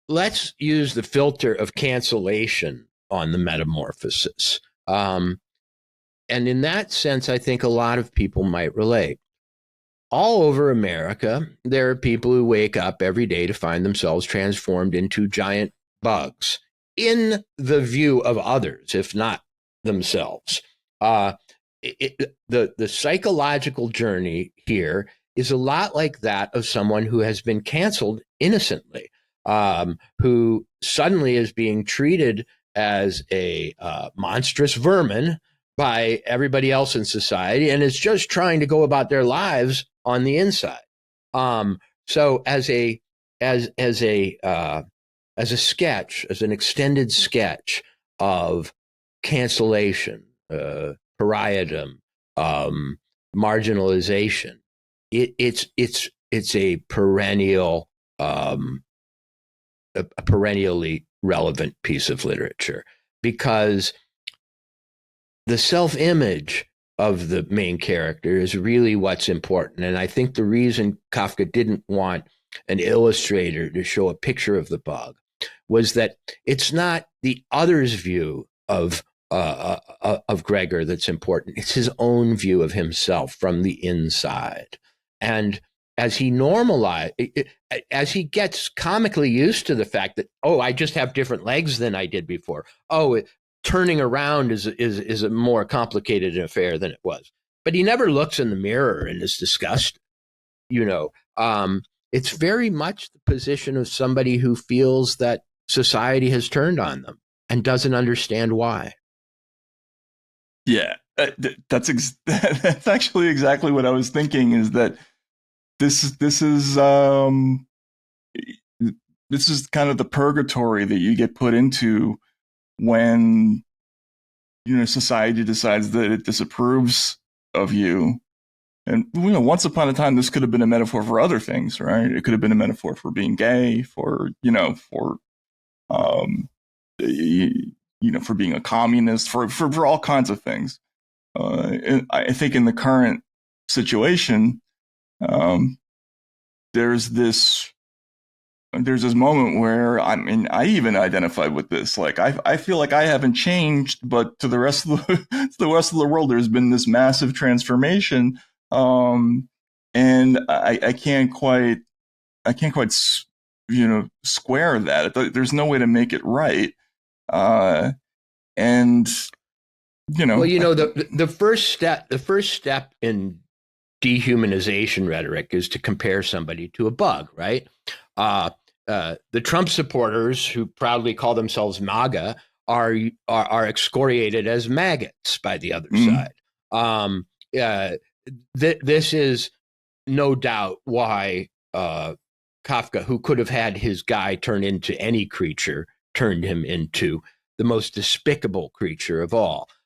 let's use the filter of cancellation on the metamorphosis. And in that sense, I think a lot of people might relate. All over America, there are people who wake up every day to find themselves transformed into giant bugs in the view of others, if not themselves. The psychological journey here is a lot like that of someone who has been canceled innocently, who suddenly is being treated as a monstrous vermin by everybody else in society and is just trying to go about their lives on the inside. So as a sketch, as an extended sketch of cancellation, pariahdom, marginalization, it's a perennial, a perennially relevant piece of literature, because the self-image of the main character is really what's important. And I think the reason Kafka didn't want an illustrator to show a picture of the bug was that it's not the other's view of Gregor that's important. It's his own view of himself from the inside. And as he as he gets comically used to the fact that, oh, I just have different legs than I did before. Oh, turning around is a more complicated affair than it was. But he never looks in the mirror and is disgusted. It's very much the position of somebody who feels that society has turned on them and doesn't understand why. Yeah, that's actually exactly what I was thinking. Is that this is kind of the purgatory that you get put into when society decides that it disapproves of you. And once upon a time, this could have been a metaphor for other things, right? It could have been a metaphor for being gay, for for being a communist, for all kinds of things. I think in the current situation, there's this moment where I even identified with this. Like I feel like I haven't changed, but to the rest of the world, there's been this massive transformation, and I can't quite square that. There's no way to make it right, and well, the first step in dehumanization rhetoric is to compare somebody to a bug, right? The Trump supporters who proudly call themselves MAGA are excoriated as maggots by the other side. This is no doubt why Kafka, who could have had his guy turn into any creature, turned him into the most despicable creature of all.